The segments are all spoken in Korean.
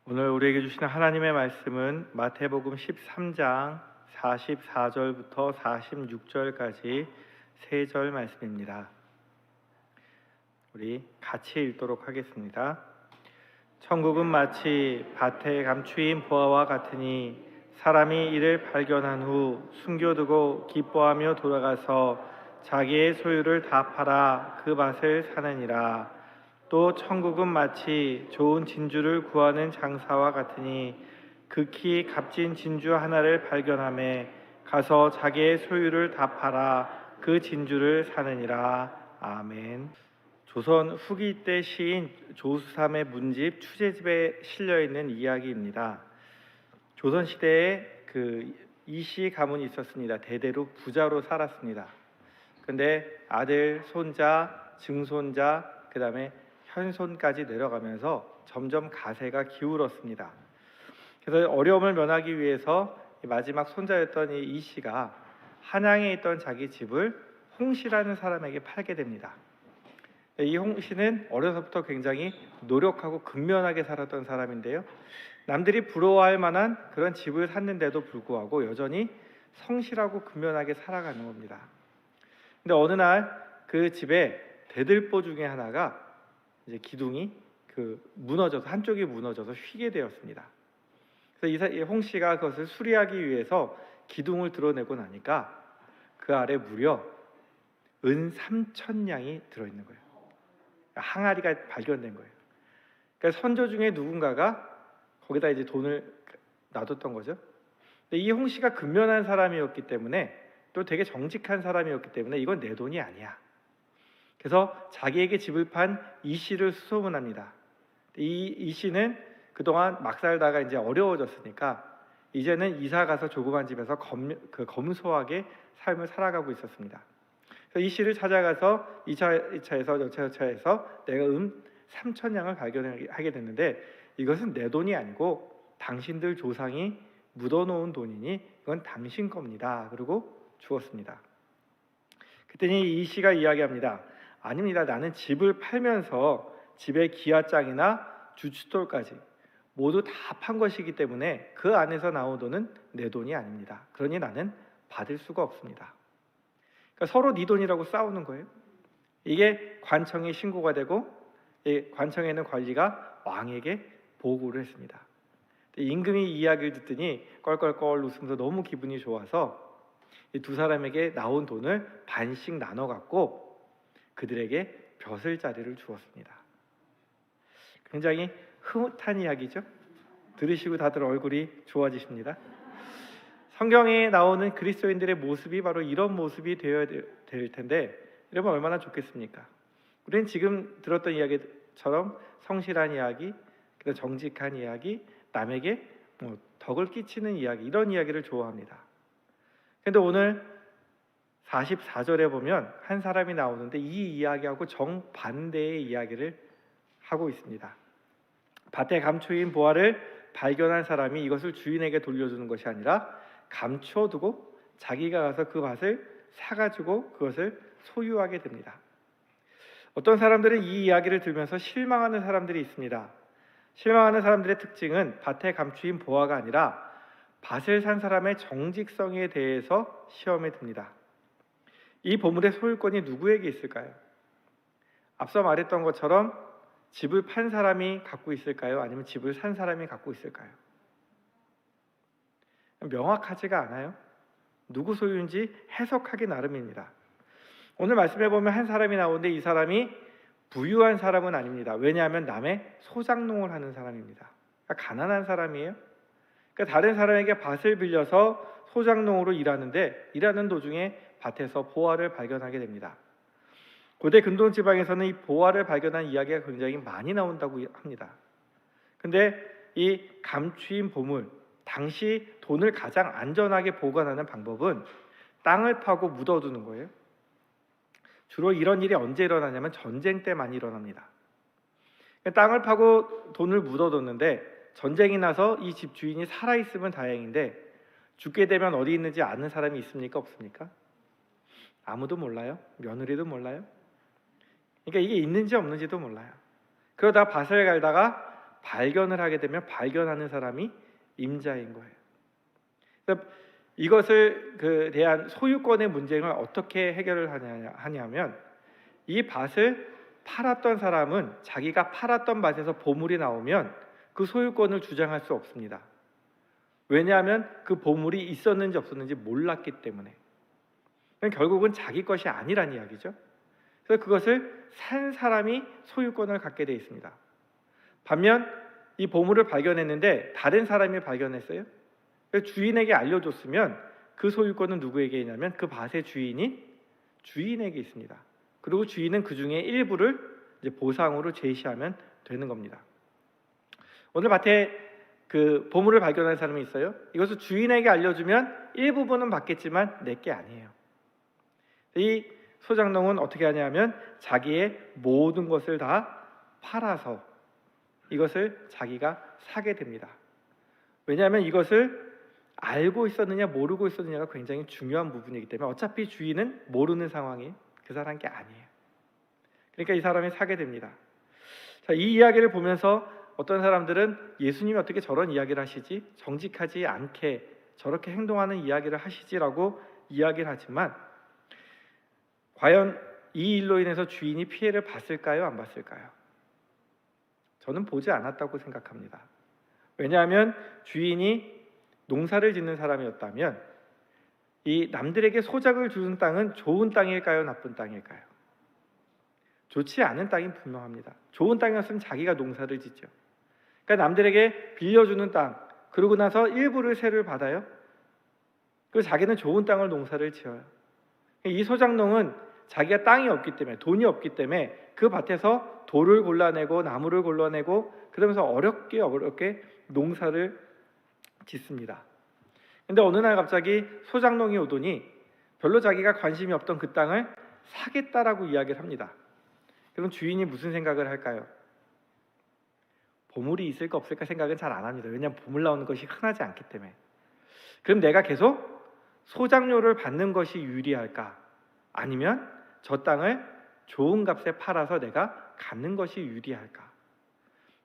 오늘 우리에게 주시는 하나님의 말씀은 마태복음 13장 44절부터 46절까지 세 절 말씀입니다. 우리 같이 읽도록 하겠습니다. 천국은 마치 밭에 감추인 보화와 같으니 사람이 이를 발견한 후 숨겨두고 기뻐하며 돌아가서 자기의 소유를 다 팔아 그 밭을 사느니라. 또 천국은 마치 좋은 진주를 구하는 장사와 같으니 극히 값진 진주 하나를 발견하매 가서 자기의 소유를 다 팔아 그 진주를 사느니라. 아멘. 조선 후기 때 시인 조수삼의 문집 추제집에 실려 있는 이야기입니다. 조선 시대에 이씨 가문이 있었습니다. 대대로 부자로 살았습니다. 그런데 아들, 손자, 증손자, 그 다음에 현손까지 내려가면서 점점 가세가 기울었습니다. 그래서 어려움을 면하기 위해서 마지막 손자였던 이 씨가 한양에 있던 자기 집을 홍씨라는 사람에게 팔게 됩니다. 이 홍씨는 어려서부터 굉장히 노력하고 근면하게 살았던 사람인데요, 남들이 부러워할 만한 그런 집을 샀는데도 불구하고 여전히 성실하고 근면하게 살아가는 겁니다. 근데 어느 날 그 집에 대들보 중에 하나가 이제 기둥이 무너져서 한쪽이 무너져서 휘게 되었습니다. 그래서 이 홍 씨가 그것을 수리하기 위해서 기둥을 드러내고 나니까 그 아래 무려 은 3,000냥이 들어있는 거예요. 항아리가 발견된 거예요. 그러니까 선조 중에 누군가가 거기다 이제 돈을 놔뒀던 거죠. 근데 이 홍 씨가 근면한 사람이었기 때문에 또 되게 정직한 사람이었기 때문에 이건 내 돈이 아니야. 그래서 자기에게 집을 판 이 씨를 수소문합니다. 이 씨는 그동안 막 살다가 이제 어려워졌으니까 이제는 이사 가서 조그만 집에서 검소하게 삶을 살아가고 있었습니다. 그래서 이 씨를 찾아가서 2차에서 여차여차해서 내가 3,000냥을 발견하게 됐는데 이것은 내 돈이 아니고 당신들 조상이 묻어놓은 돈이니 이건 당신 겁니다. 그리고 주었습니다. 그랬더니 이 씨가 이야기합니다. 아닙니다. 나는 집을 팔면서 집의 기와장이나 주춧돌까지 모두 다 판 것이기 때문에 그 안에서 나온 돈은 내 돈이 아닙니다. 그러니 나는 받을 수가 없습니다. 그러니까 서로 네 돈이라고 싸우는 거예요. 이게 관청에 신고가 되고 관청에 있는 관리가 왕에게 보고를 했습니다. 임금이 이 이야기를 듣더니 껄껄껄 웃으면서 너무 기분이 좋아서 이 두 사람에게 나온 돈을 반씩 나눠 갖고 그들에게 벼슬자리를 주었습니다. 굉장히 흐뭇한 이야기죠. 들으시고 다들 얼굴이 좋아지십니다. 성경에 나오는 그리스도인들의 모습이 바로 이런 모습이 되어야 될 텐데 이러면 얼마나 좋겠습니까? 우리는 지금 들었던 이야기처럼 성실한 이야기, 정직한 이야기, 남에게 덕을 끼치는 이야기, 이런 이야기를 좋아합니다. 그런데 오늘 44절에 보면 한 사람이 나오는데 이 이야기하고 정반대의 이야기를 하고 있습니다. 밭에 감추인 보화를 발견한 사람이 이것을 주인에게 돌려주는 것이 아니라 감추어두고 자기가 가서 그 밭을 사가지고 그것을 소유하게 됩니다. 어떤 사람들은 이 이야기를 들으면서 실망하는 사람들이 있습니다. 실망하는 사람들의 특징은 밭에 감추인 보화가 아니라 밭을 산 사람의 정직성에 대해서 시험에 듭니다. 이 보물의 소유권이 누구에게 있을까요? 앞서 말했던 것처럼 집을 판 사람이 갖고 있을까요? 아니면 집을 산 사람이 갖고 있을까요? 명확하지가 않아요. 누구 소유인지 해석하기 나름입니다. 오늘 말씀해 보면 한 사람이 나오는데 이 사람이 부유한 사람은 아닙니다. 왜냐하면 남의 소작농을 하는 사람입니다. 그러니까 가난한 사람이에요. 그러니까 다른 사람에게 밭을 빌려서 소작농으로 일하는데 일하는 도중에 밭에서 보화를 발견하게 됩니다. 고대 근동 지방에서는 이 보화를 발견한 이야기가 굉장히 많이 나온다고 합니다. 근데 이 감추인 보물, 당시 돈을 가장 안전하게 보관하는 방법은 땅을 파고 묻어두는 거예요. 주로 이런 일이 언제 일어나냐면 전쟁 때 많이 일어납니다. 땅을 파고 돈을 묻어뒀는데 전쟁이 나서 이 집 주인이 살아있으면 다행인데 죽게 되면 어디 있는지 아는 사람이 있습니까? 없습니까? 아무도 몰라요. 며느리도 몰라요. 그러니까 이게 있는지 없는지도 몰라요. 그러다 밭을 갈다가 발견을 하게 되면 발견하는 사람이 임자인 거예요. 그래서 이것을 대한 소유권의 문제를 어떻게 해결을 하냐면 이 밭을 팔았던 사람은 자기가 팔았던 밭에서 보물이 나오면 그 소유권을 주장할 수 없습니다. 왜냐하면 그 보물이 있었는지 없었는지 몰랐기 때문에. 결국은 자기 것이 아니란 이야기죠. 그래서 그것을 산 사람이 소유권을 갖게 되어 있습니다. 반면 이 보물을 발견했는데 다른 사람이 발견했어요. 그래서 주인에게 알려줬으면 그 소유권은 누구에게 있냐면 그 밭의 주인인 주인에게 있습니다. 그리고 주인은 그 중에 일부를 이제 보상으로 제시하면 되는 겁니다. 오늘 밭에 그 보물을 발견한 사람이 있어요. 이것을 주인에게 알려주면 일부분은 받겠지만 내게 아니에요. 이 소장농은 어떻게 하냐면 자기의 모든 것을 다 팔아서 이것을 자기가 사게 됩니다. 왜냐하면 이것을 알고 있었느냐 모르고 있었느냐가 굉장히 중요한 부분이기 때문에 어차피 주인은 모르는 상황이 그 사람 게 아니에요. 그러니까 이 사람이 사게 됩니다. 자, 이 이야기를 보면서 어떤 사람들은 예수님이 어떻게 저런 이야기를 하시지? 정직하지 않게 저렇게 행동하는 이야기를 하시지라고 이야기를 하지만 과연 이 일로 인해서 주인이 피해를 봤을까요? 안 봤을까요? 저는 보지 않았다고 생각합니다. 왜냐하면 주인이 농사를 짓는 사람이었다면 이 남들에게 소작을 주는 땅은 좋은 땅일까요? 나쁜 땅일까요? 좋지 않은 땅이 분명합니다. 좋은 땅이었으면 자기가 농사를 짓죠. 그러니까 남들에게 빌려주는 땅, 그러고 나서 일부를 세를 받아요. 그리고 자기는 좋은 땅을 농사를 지어요. 이 소작농은 자기가 땅이 없기 때문에, 돈이 없기 때문에 그 밭에서 돌을 골라내고 나무를 골라내고 그러면서 어렵게 농사를 짓습니다. 근데 어느 날 갑자기 소작농이 오더니 별로 자기가 관심이 없던 그 땅을 사겠다라고 이야기를 합니다. 그럼 주인이 무슨 생각을 할까요? 보물이 있을까 없을까 생각은 잘 안 합니다. 왜냐하면 보물 나오는 것이 흔하지 않기 때문에. 그럼 내가 계속 소작료를 받는 것이 유리할까? 아니면 저 땅을 좋은 값에 팔아서 내가 갖는 것이 유리할까?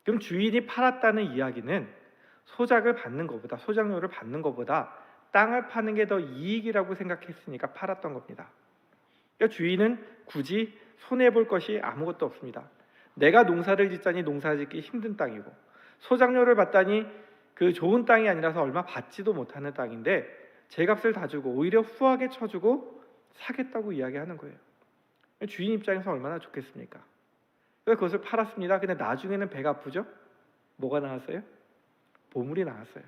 그럼 주인이 팔았다는 이야기는 소작을 받는 것보다, 소작료를 받는 것보다 땅을 파는 게 더 이익이라고 생각했으니까 팔았던 겁니다. 그러니까 주인은 굳이 손해볼 것이 아무것도 없습니다. 내가 농사를 짓자니 농사 짓기 힘든 땅이고 소작료를 받다니 그 좋은 땅이 아니라서 얼마 받지도 못하는 땅인데 제 값을 다 주고 오히려 후하게 쳐주고 사겠다고 이야기하는 거예요. 주인 입장에서 얼마나 좋겠습니까? 그래서 그것을 팔았습니다. 근데 나중에는 배가 아프죠? 뭐가 나왔어요? 보물이 나왔어요.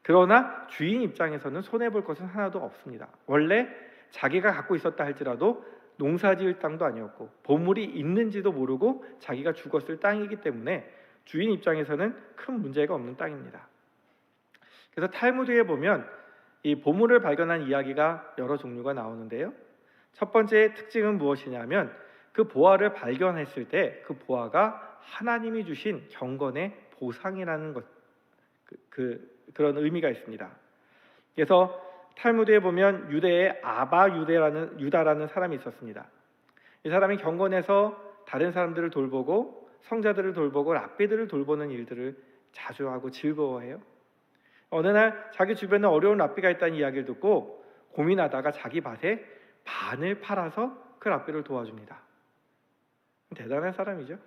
그러나 주인 입장에서는 손해볼 것은 하나도 없습니다. 원래 자기가 갖고 있었다 할지라도 농사지을 땅도 아니었고 보물이 있는지도 모르고 자기가 죽었을 땅이기 때문에 주인 입장에서는 큰 문제가 없는 땅입니다. 그래서 탈무드에 보면 이 보물을 발견한 이야기가 여러 종류가 나오는데요. 첫 번째 특징은 무엇이냐면 그 보화를 발견했을 때 그 보화가 하나님이 주신 경건의 보상이라는 것, 그런 의미가 있습니다. 그래서 탈무드에 보면 유대의 아바 유다라는 사람이 있었습니다. 이 사람이 경건해서 다른 사람들을 돌보고 성자들을 돌보고 랍비들을 돌보는 일들을 자주 하고 즐거워해요. 어느 날 자기 주변에 어려운 랍비가 있다는 이야기를 듣고 고민하다가 자기 밭에 반을 팔아서 그 랍비를 도와줍니다. 대단한 사람이죠.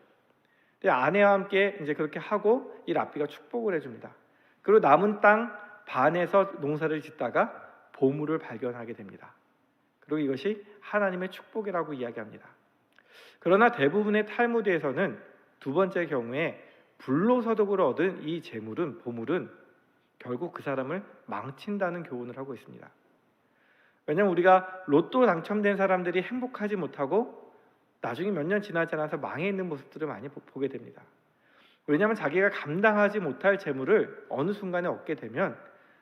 근데 아내와 함께 이제 그렇게 하고 이 랍비가 축복을 해줍니다. 그리고 남은 땅 반에서 농사를 짓다가 보물을 발견하게 됩니다. 그리고 이것이 하나님의 축복이라고 이야기합니다. 그러나 대부분의 탈무드에서는 두 번째 경우에 불로소득으로 얻은 이 재물은 보물은 결국 그 사람을 망친다는 교훈을 하고 있습니다. 왜냐하면 우리가 로또 당첨된 사람들이 행복하지 못하고 나중에 몇 년 지나지 않아서 망해 있는 모습들을 많이 보게 됩니다. 왜냐하면 자기가 감당하지 못할 재물을 어느 순간에 얻게 되면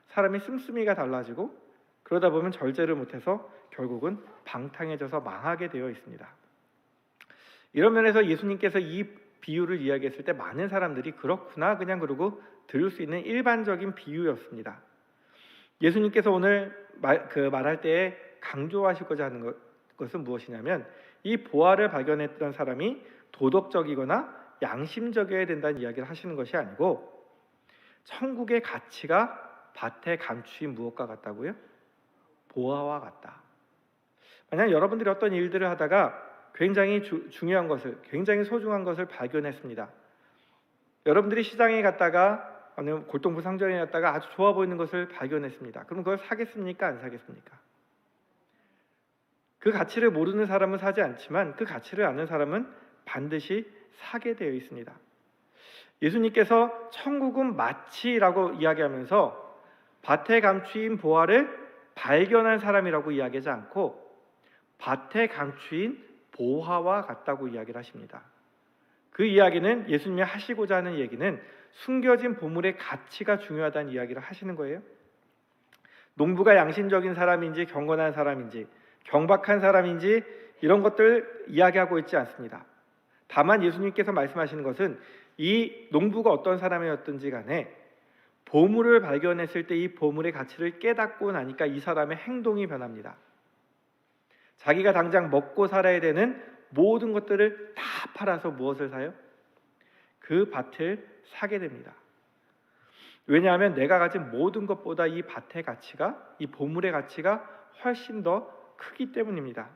사람이 씀씀이가 달라지고 그러다 보면 절제를 못해서 결국은 방탕해져서 망하게 되어 있습니다. 이런 면에서 예수님께서 이 비유를 이야기했을 때 많은 사람들이 그렇구나 그냥 그러고 들을 수 있는 일반적인 비유였습니다. 예수님께서 오늘 말할 때에 강조하시고자 하는 것은 무엇이냐면 이 보화를 발견했던 사람이 도덕적이거나 양심적이어야 된다는 이야기를 하시는 것이 아니고 천국의 가치가 밭에 감추인 무엇과 같다고요? 보화와 같다. 만약 여러분들이 어떤 일들을 하다가 굉장히 중요한 것을, 굉장히 소중한 것을 발견했습니다. 여러분들이 시장에 갔다가 아니면 골동품 상점에 갔다가 아주 좋아 보이는 것을 발견했습니다. 그럼 그걸 사겠습니까? 안 사겠습니까? 그 가치를 모르는 사람은 사지 않지만 그 가치를 아는 사람은 반드시 사게 되어 있습니다. 예수님께서 천국은 마치라고 이야기하면서 밭에 감추인 보화를 발견한 사람이라고 이야기하지 않고 밭에 감추인 보화와 같다고 이야기를 하십니다. 그 이야기는 예수님이 하시고자 하는 얘기는 숨겨진 보물의 가치가 중요하다는 이야기를 하시는 거예요. 농부가 양심적인 사람인지 경건한 사람인지 경박한 사람인지 이런 것들 이야기하고 있지 않습니다. 다만 예수님께서 말씀하시는 것은 이 농부가 어떤 사람이었든지 간에 보물을 발견했을 때 이 보물의 가치를 깨닫고 나니까 이 사람의 행동이 변합니다. 자기가 당장 먹고 살아야 되는 모든 것들을 다 팔아서 무엇을 사요? 그 밭을 사게 됩니다. 왜냐하면 내가 가진 모든 것보다 이 밭의 가치가, 이 보물의 가치가 훨씬 더 크기 때문입니다.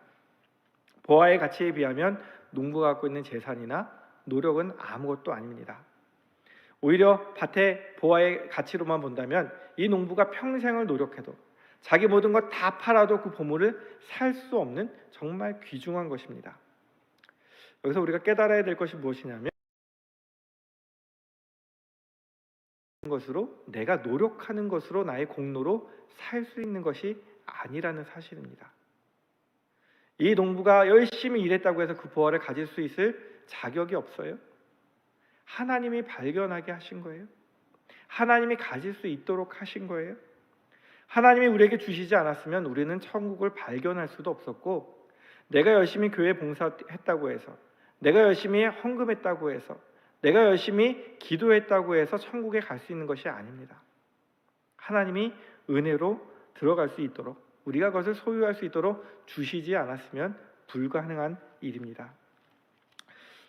보화의 가치에 비하면 농부가 갖고 있는 재산이나 노력은 아무것도 아닙니다. 오히려 밭의 보화의 가치로만 본다면 이 농부가 평생을 노력해도 자기 모든 것 다 팔아도 그 보물을 살 수 없는 정말 귀중한 것입니다. 여기서 우리가 깨달아야 될 것이 무엇이냐면 것으로 내가 노력하는 것으로 나의 공로로 살 수 있는 것이 아니라는 사실입니다. 이 농부가 열심히 일했다고 해서 그 보화를 가질 수 있을 자격이 없어요. 하나님이 발견하게 하신 거예요. 하나님이 가질 수 있도록 하신 거예요. 하나님이 우리에게 주시지 않았으면 우리는 천국을 발견할 수도 없었고, 내가 열심히 교회 봉사했다고 해서, 내가 열심히 헌금했다고 해서, 내가 열심히 기도했다고 해서 천국에 갈 수 있는 것이 아닙니다. 하나님이 은혜로 들어갈 수 있도록, 우리가 그것을 소유할 수 있도록 주시지 않았으면 불가능한 일입니다.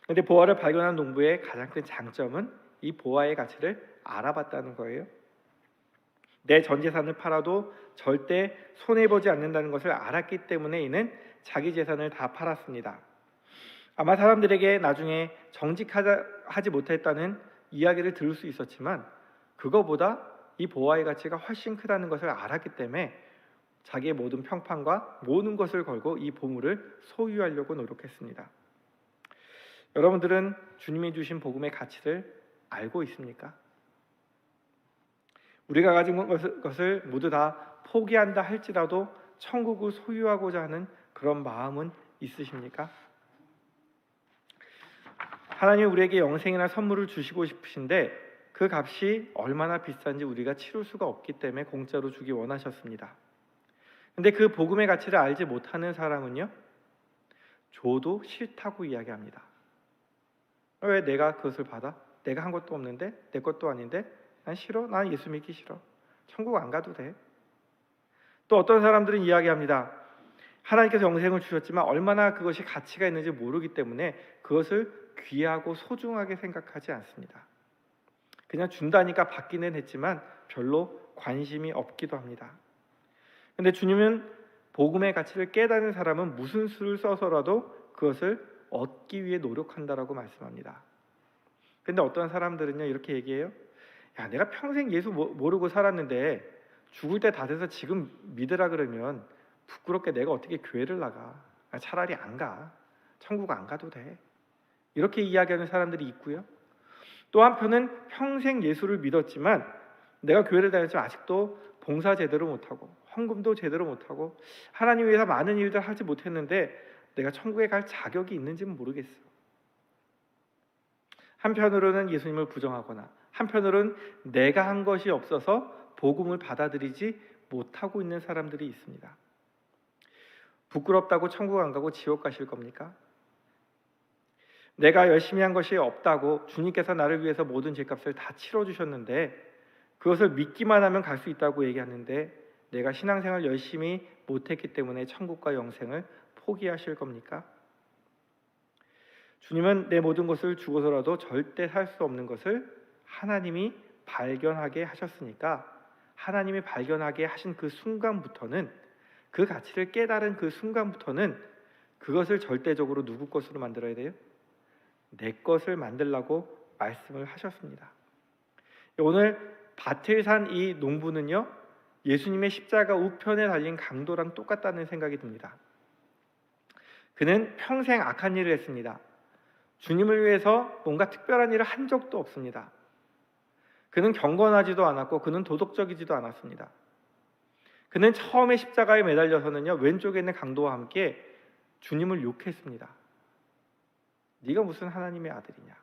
그런데 보화를 발견한 농부의 가장 큰 장점은 이 보화의 가치를 알아봤다는 거예요. 내 전 재산을 팔아도 절대 손해보지 않는다는 것을 알았기 때문에 이는 자기 재산을 다 팔았습니다. 아마 사람들에게 나중에 정직하지 못했다는 이야기를 들을 수 있었지만 그거보다 이 보화의 가치가 훨씬 크다는 것을 알았기 때문에 자기의 모든 평판과 모든 것을 걸고 이 보물을 소유하려고 노력했습니다. 여러분들은 주님이 주신 복음의 가치를 알고 있습니까? 우리가 가진 것을 모두 다 포기한다 할지라도 천국을 소유하고자 하는 그런 마음은 있으십니까? 하나님이 우리에게 영생이나 선물을 주시고 싶으신데 그 값이 얼마나 비싼지 우리가 치룰 수가 없기 때문에 공짜로 주기 원하셨습니다. 근데 그 복음의 가치를 알지 못하는 사람은요, 줘도 싫다고 이야기합니다. 왜 내가 그것을 받아? 내가 한 것도 없는데, 내 것도 아닌데, 난 싫어. 난 예수 믿기 싫어. 천국 안 가도 돼. 또 어떤 사람들은 이야기합니다. 하나님께서 영생을 주셨지만 얼마나 그것이 가치가 있는지 모르기 때문에 그것을 귀하고 소중하게 생각하지 않습니다. 그냥 준다니까 받기는 했지만 별로 관심이 없기도 합니다. 그런데 주님은 복음의 가치를 깨닫는 사람은 무슨 수를 써서라도 그것을 얻기 위해 노력한다라고 말씀합니다. 그런데 어떤 사람들은요 이렇게 얘기해요. 야, 내가 평생 예수 모르고 살았는데 죽을 때 다 돼서 지금 믿으라 그러면 부끄럽게 내가 어떻게 교회를 나가? 차라리 안 가. 천국 안 가도 돼. 이렇게 이야기하는 사람들이 있고요. 또 한편은 평생 예수를 믿었지만 내가 교회를 다녔지만 아직도 봉사 제대로 못하고 헌금도 제대로 못하고 하나님 위해서 많은 일들 하지 못했는데 내가 천국에 갈 자격이 있는지는 모르겠어. 한편으로는 예수님을 부정하거나 한편으로는 내가 한 것이 없어서 복음을 받아들이지 못하고 있는 사람들이 있습니다. 부끄럽다고 천국 안 가고 지옥 가실 겁니까? 내가 열심히 한 것이 없다고 주님께서 나를 위해서 모든 죄값을 다 치러주셨는데 그것을 믿기만 하면 갈 수 있다고 얘기하는데 내가 신앙생활 열심히 못했기 때문에 천국과 영생을 포기하실 겁니까? 주님은 내 모든 것을 주고서라도 절대 살 수 없는 것을 하나님이 발견하게 하셨으니까, 하나님이 발견하게 하신 그 순간부터는, 그 가치를 깨달은 그 순간부터는 그것을 절대적으로 누구 것으로 만들어야 돼요? 내 것을 만들라고 말씀을 하셨습니다. 오늘 밭을 산 이 농부는요, 예수님의 십자가 우편에 달린 강도랑 똑같다는 생각이 듭니다. 그는 평생 악한 일을 했습니다. 주님을 위해서 뭔가 특별한 일을 한 적도 없습니다. 그는 경건하지도 않았고 그는 도덕적이지도 않았습니다. 그는 처음에 십자가에 매달려서는요, 왼쪽에 있는 강도와 함께 주님을 욕했습니다. 네가 무슨 하나님의 아들이냐.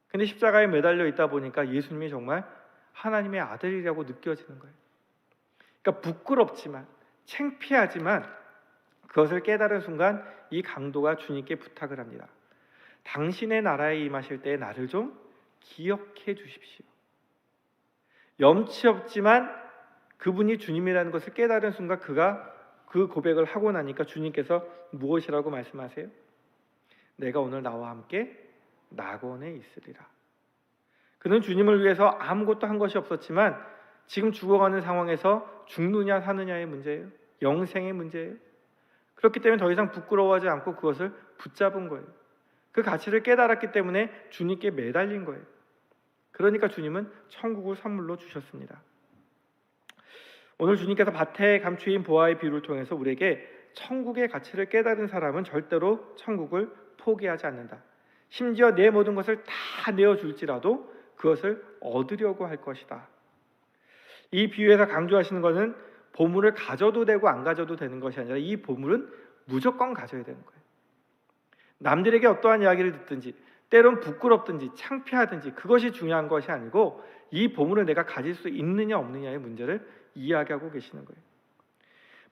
근데 십자가에 매달려 있다 보니까 예수님이 정말 하나님의 아들이라고 느껴지는 거예요. 그러니까 부끄럽지만, 창피하지만 그것을 깨달은 순간 이 강도가 주님께 부탁을 합니다. 당신의 나라에 임하실 때 나를 좀 기억해 주십시오. 염치 없지만 그분이 주님이라는 것을 깨달은 순간 그가 그 고백을 하고 나니까 주님께서 무엇이라고 말씀하세요? 내가 오늘 나와 함께 낙원에 있으리라. 그는 주님을 위해서 아무것도 한 것이 없었지만 지금 죽어가는 상황에서 죽느냐 사느냐의 문제예요. 영생의 문제예요. 그렇기 때문에 더 이상 부끄러워하지 않고 그것을 붙잡은 거예요. 그 가치를 깨달았기 때문에 주님께 매달린 거예요. 그러니까 주님은 천국을 선물로 주셨습니다. 오늘 주님께서 밭에 감추인 보아의 비유를 통해서 우리에게 천국의 가치를 깨달은 사람은 절대로 천국을 포기하지 않는다. 심지어 내 모든 것을 다 내어줄지라도 그것을 얻으려고 할 것이다. 이 비유에서 강조하시는 것은 보물을 가져도 되고 안 가져도 되는 것이 아니라 이 보물은 무조건 가져야 되는 거예요. 남들에게 어떠한 이야기를 듣든지 때론 부끄럽든지 창피하든지 그것이 중요한 것이 아니고 이 보물을 내가 가질 수 있느냐 없느냐의 문제를 이야기하고 계시는 거예요.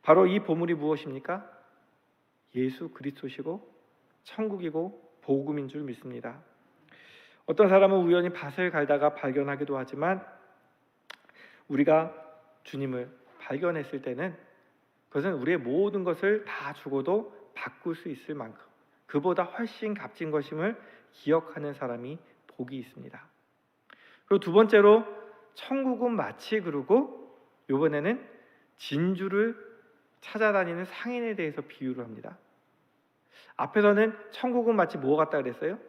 바로 이 보물이 무엇입니까? 예수 그리스도시고 천국이고 복음인 줄 믿습니다. 어떤 사람은 우연히 밭을 갈다가 발견하기도 하지만 우리가 주님을 발견했을 때는 그것은 우리의 모든 것을 다 주고도 바꿀 수 있을 만큼 그보다 훨씬 값진 것임을 기억하는 사람이 복이 있습니다. 그리고 두 번째로 천국은 마치 그러고 이번에는 진주를 찾아다니는 상인에 대해서 비유를 합니다. 앞에서는 천국은 마치 뭐 같다 그랬어요?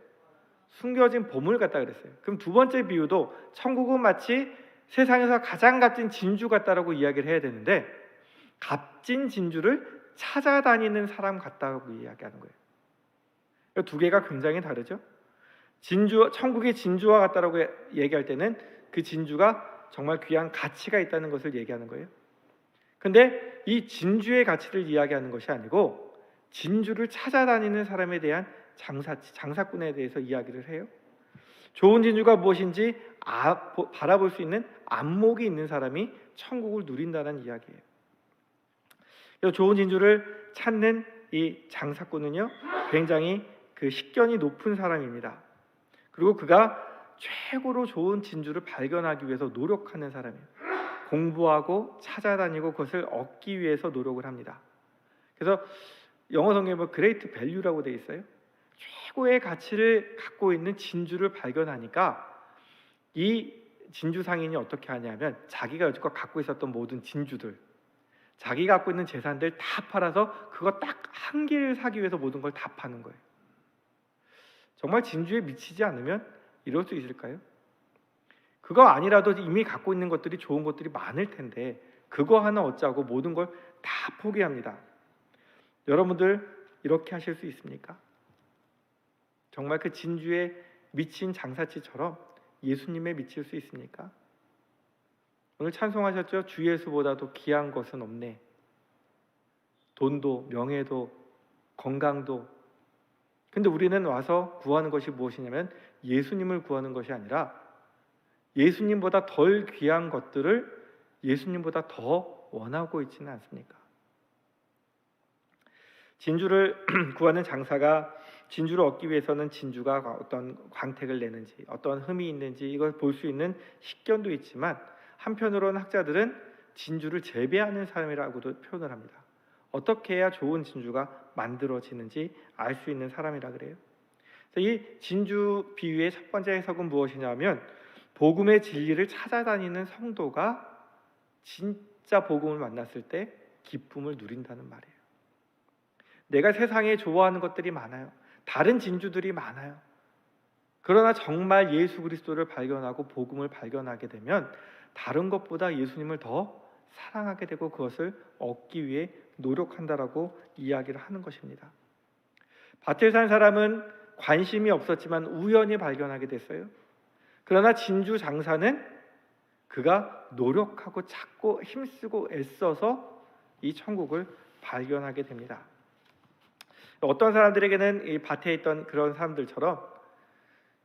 숨겨진 보물 같다 그랬어요. 그럼 두 번째 비유도 천국은 마치 세상에서 가장 값진 진주 같다라고 이야기를 해야 되는데 값진 진주를 찾아다니는 사람 같다고 이야기하는 거예요. 두 개가 굉장히 다르죠. 천국의 진주와 같다라고 얘기할 때는 그 진주가 정말 귀한 가치가 있다는 것을 얘기하는 거예요. 근데 이 진주의 가치를 이야기하는 것이 아니고 진주를 찾아다니는 사람에 대한 장사꾼에 대해서 이야기를 해요. 좋은 진주가 무엇인지 바라볼 수 있는 안목이 있는 사람이 천국을 누린다는 이야기예요. 좋은 진주를 찾는 이 장사꾼은요, 굉장히 그 식견이 높은 사람입니다. 그리고 그가 최고로 좋은 진주를 발견하기 위해서 노력하는 사람이에요. 공부하고 찾아다니고 그것을 얻기 위해서 노력을 합니다. 그래서 영어 성경에 보면 그레이트 밸류라고 되어 있어요. 최고의 가치를 갖고 있는 진주를 발견하니까 이 진주 상인이 어떻게 하냐면 자기가 여지껏 갖고 있었던 모든 진주들, 자기가 갖고 있는 재산들 다 팔아서 그거 딱 한 개를 사기 위해서 모든 걸 다 파는 거예요. 정말 진주에 미치지 않으면 이럴 수 있을까요? 그거 아니라도 이미 갖고 있는 것들이 좋은 것들이 많을 텐데 그거 하나 얻자고 모든 걸 다 포기합니다. 여러분들 이렇게 하실 수 있습니까? 정말 그 진주에 미친 장사치처럼 예수님에 미칠 수 있습니까? 오늘 찬송하셨죠? 주 예수보다도 귀한 것은 없네. 돈도 명예도 건강도. 근데 우리는 와서 구하는 것이 무엇이냐면 예수님을 구하는 것이 아니라 예수님보다 덜 귀한 것들을 예수님보다 더 원하고 있지는 않습니까? 진주를 구하는 장사가 진주를 얻기 위해서는 진주가 어떤 광택을 내는지 어떤 흠이 있는지 이걸 볼 수 있는 식견도 있지만 한편으로는 학자들은 진주를 재배하는 사람이라고도 표현을 합니다. 어떻게 해야 좋은 진주가 만들어지는지 알 수 있는 사람이라 그래요. 그래서 이 진주 비유의 첫 번째 해석은 무엇이냐면 복음의 진리를 찾아다니는 성도가 진짜 복음을 만났을 때 기쁨을 누린다는 말이에요. 내가 세상에 좋아하는 것들이 많아요. 다른 진주들이 많아요. 그러나 정말 예수 그리스도를 발견하고 복음을 발견하게 되면 다른 것보다 예수님을 더 사랑하게 되고 그것을 얻기 위해 노력한다라고 이야기를 하는 것입니다. 밭을 산 사람은 관심이 없었지만 우연히 발견하게 됐어요. 그러나 진주 장사는 그가 노력하고 찾고 힘쓰고 애써서 이 천국을 발견하게 됩니다. 어떤 사람들에게는 이 밭에 있던 그런 사람들처럼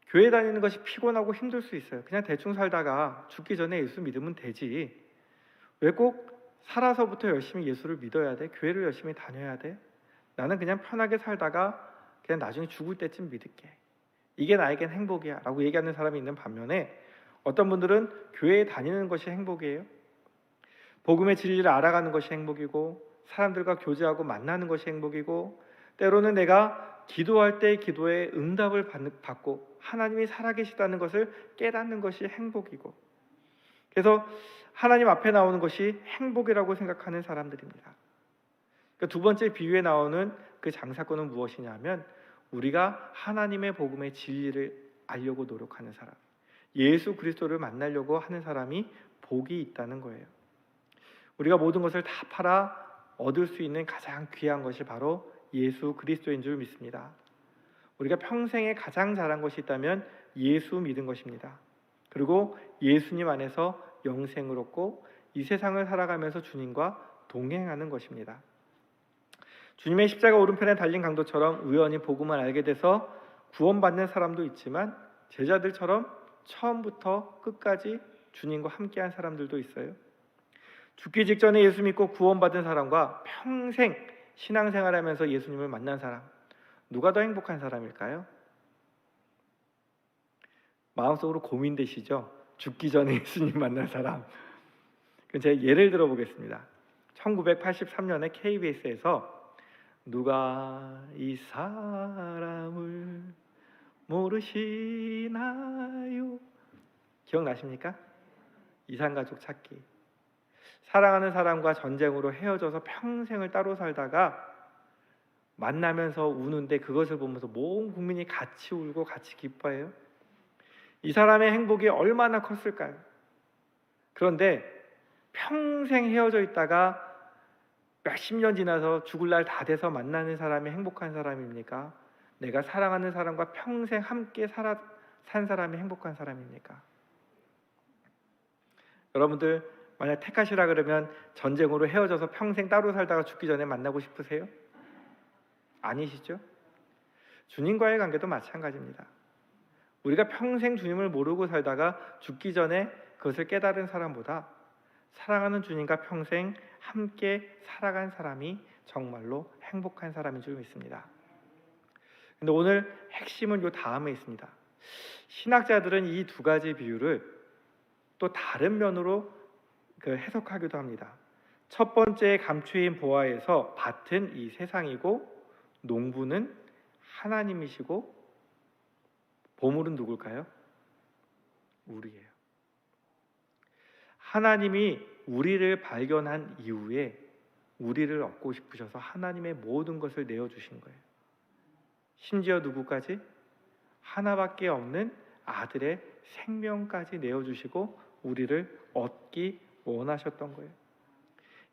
교회 다니는 것이 피곤하고 힘들 수 있어요. 그냥 대충 살다가 죽기 전에 예수 믿으면 되지. 왜 꼭 살아서부터 열심히 예수를 믿어야 돼? 교회를 열심히 다녀야 돼? 나는 그냥 편하게 살다가 그냥 나중에 죽을 때쯤 믿을게. 이게 나에겐 행복이야 라고 얘기하는 사람이 있는 반면에 어떤 분들은 교회에 다니는 것이 행복이에요. 복음의 진리를 알아가는 것이 행복이고 사람들과 교제하고 만나는 것이 행복이고 때로는 내가 기도할 때 기도에 응답을 받고 하나님이 살아계시다는 것을 깨닫는 것이 행복이고 그래서 하나님 앞에 나오는 것이 행복이라고 생각하는 사람들입니다. 그러니까 두 번째 비유에 나오는 그 장사꾼은 무엇이냐면 우리가 하나님의 복음의 진리를 알려고 노력하는 사람, 예수 그리스도를 만나려고 하는 사람이 복이 있다는 거예요. 우리가 모든 것을 다 팔아 얻을 수 있는 가장 귀한 것이 바로 예수 그리스도인 줄 믿습니다. 우리가 평생에 가장 잘한 것이 있다면 예수 믿은 것입니다. 그리고 예수님 안에서 영생을 얻고 이 세상을 살아가면서 주님과 동행하는 것입니다. 주님의 십자가 오른편에 달린 강도처럼 우연히 복음을 알게 돼서 구원받는 사람도 있지만 제자들처럼 처음부터 끝까지 주님과 함께한 사람들도 있어요. 죽기 직전에 예수 믿고 구원받은 사람과 평생 신앙생활하면서 예수님을 만난 사람, 누가 더 행복한 사람일까요? 마음속으로 고민되시죠? 죽기 전에 예수님 만난 사람. 제가 예를 들어 보겠습니다. 1983년에 KBS에서 누가 이 사람을 모르시나요? 기억나십니까? 이산가족 찾기. 사랑하는 사람과 전쟁으로 헤어져서 평생을 따로 살다가 만나면서 우는데 그것을 보면서 모든 국민이 같이 울고 같이 기뻐해요. 이 사람의 행복이 얼마나 컸을까요? 그런데 평생 헤어져 있다가 몇십 년 지나서 죽을 날 다 돼서 만나는 사람이 행복한 사람입니까? 내가 사랑하는 사람과 평생 함께 산 사람이 행복한 사람입니까? 여러분들 만약 택하시라 그러면 전쟁으로 헤어져서 평생 따로 살다가 죽기 전에 만나고 싶으세요? 아니시죠? 주님과의 관계도 마찬가지입니다. 우리가 평생 주님을 모르고 살다가 죽기 전에 그것을 깨달은 사람보다 사랑하는 주님과 평생 함께 살아간 사람이 정말로 행복한 사람인 줄 믿습니다. 근데 오늘 핵심은 요 다음에 있습니다. 신학자들은 이 두 가지 비유를 또 다른 면으로 해석하기도 합니다. 첫 번째 감추인 보화에서 밭은 이 세상이고 농부는 하나님이시고 보물은 누굴까요? 우리예요. 하나님이 우리를 발견한 이후에 우리를 얻고 싶으셔서 하나님의 모든 것을 내어주신 거예요. 심지어 누구까지? 하나밖에 없는 아들의 생명까지 내어주시고 우리를 얻기 원하셨던 거예요.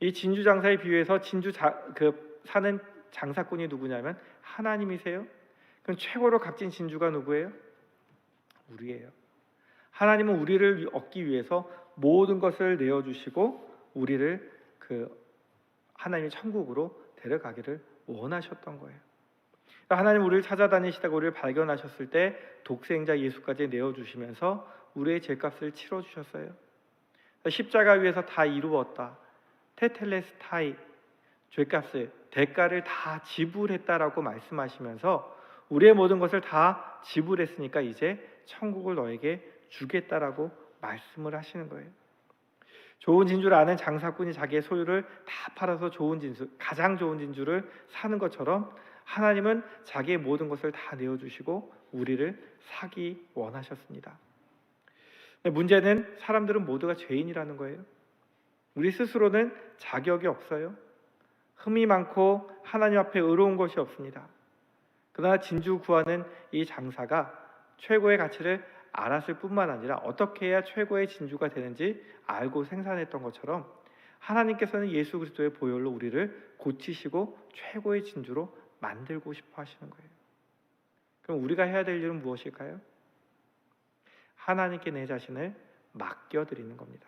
이 진주 장사의 비유에서 사는 장사꾼이 누구냐면 하나님이세요. 그럼 최고로 값진 진주가 누구예요? 우리예요. 하나님은 우리를 얻기 위해서 모든 것을 내어주시고 우리를 하나님의 천국으로 데려가기를 원하셨던 거예요. 하나님 우리를 찾아다니시다가 우리를 발견하셨을 때 독생자 예수까지 내어주시면서 우리의 죄값을 치러주셨어요. 십자가 위에서 다 이루었다. 테텔레스타이, 죄값을, 대가를 다 지불했다라고 말씀하시면서 우리의 모든 것을 다 지불했으니까 이제 천국을 너에게 주겠다라고 말씀을 하시는 거예요. 좋은 진주를 아는 장사꾼이 자기의 소유를 다 팔아서 좋은 진주, 가장 좋은 진주를 사는 것처럼 하나님은 자기의 모든 것을 다 내어주시고 우리를 사기 원하셨습니다. 문제는 사람들은 모두가 죄인이라는 거예요. 우리 스스로는 자격이 없어요. 흠이 많고 하나님 앞에 의로운 것이 없습니다. 그러나 진주 구하는 이 장사가 최고의 가치를 알았을 뿐만 아니라 어떻게 해야 최고의 진주가 되는지 알고 생산했던 것처럼 하나님께서는 예수 그리스도의 보혈로 우리를 고치시고 최고의 진주로 만들고 싶어 하시는 거예요. 그럼 우리가 해야 될 일은 무엇일까요? 하나님께 내 자신을 맡겨드리는 겁니다.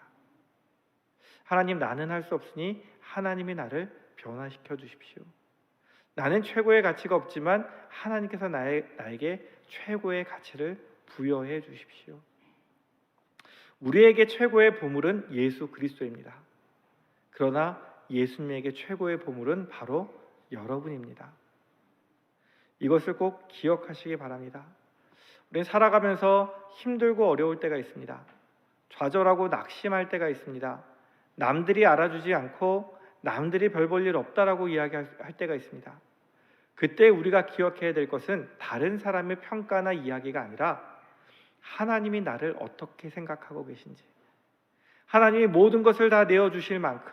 하나님, 나는 할 수 없으니 하나님이 나를 변화시켜 주십시오. 나는 최고의 가치가 없지만 하나님께서 나에게 최고의 가치를 부여해 주십시오. 우리에게 최고의 보물은 예수 그리스도입니다. 그러나 예수님에게 최고의 보물은 바로 여러분입니다. 이것을 꼭 기억하시기 바랍니다. 우리는 살아가면서 힘들고 어려울 때가 있습니다. 좌절하고 낙심할 때가 있습니다. 남들이 알아주지 않고 남들이 별 볼 일 없다라고 이야기할 때가 있습니다. 그때 우리가 기억해야 될 것은 다른 사람의 평가나 이야기가 아니라 하나님이 나를 어떻게 생각하고 계신지, 하나님이 모든 것을 다 내어주실 만큼,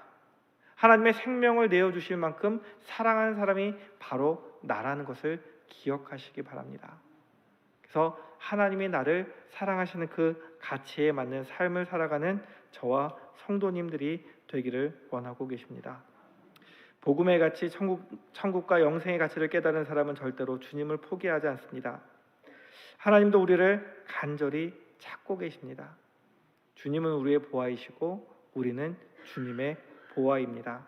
하나님의 생명을 내어주실 만큼 사랑하는 사람이 바로 나라는 것을 기억하시기 바랍니다. 그래서 하나님이 나를 사랑하시는 그 가치에 맞는 삶을 살아가는 저와 성도님들이 되기를 원하고 계십니다. 복음의 가치, 천국과 영생의 가치를 깨달은 사람은 절대로 주님을 포기하지 않습니다. 하나님도 우리를 간절히 찾고 계십니다. 주님은 우리의 보아이시고 우리는 주님의 보아입니다.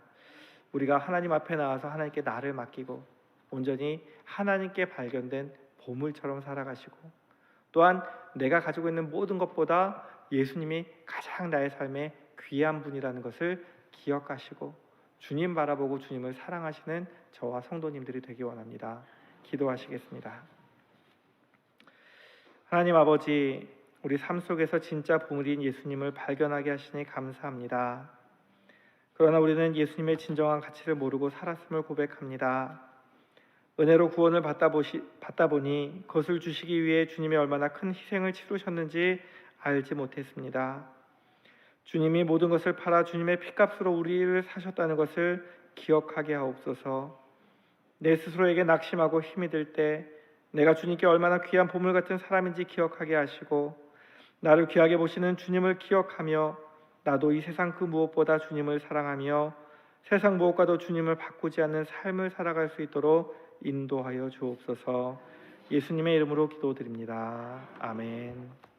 우리가 하나님 앞에 나와서 하나님께 나를 맡기고 온전히 하나님께 발견된 보물처럼 살아가시고, 또한 내가 가지고 있는 모든 것보다 예수님이 가장 나의 삶에 귀한 분이라는 것을 기억하시고 주님 바라보고 주님을 사랑하시는 저와 성도님들이 되기 원합니다. 기도하시겠습니다. 하나님 아버지, 우리 삶 속에서 진짜 보물인 예수님을 발견하게 하시니 감사합니다. 그러나 우리는 예수님의 진정한 가치를 모르고 살았음을 고백합니다. 은혜로 구원을 받다 보니 그것을 주시기 위해 주님이 얼마나 큰 희생을 치르셨는지 알지 못했습니다. 주님이 모든 것을 팔아 주님의 피값으로 우리를 사셨다는 것을 기억하게 하옵소서. 내 스스로에게 낙심하고 힘이 들 때 내가 주님께 얼마나 귀한 보물 같은 사람인지 기억하게 하시고, 나를 귀하게 보시는 주님을 기억하며 나도 이 세상 그 무엇보다 주님을 사랑하며 세상 무엇과도 주님을 바꾸지 않는 삶을 살아갈 수 있도록 인도하여 주옵소서. 예수님의 이름으로 기도드립니다. 아멘.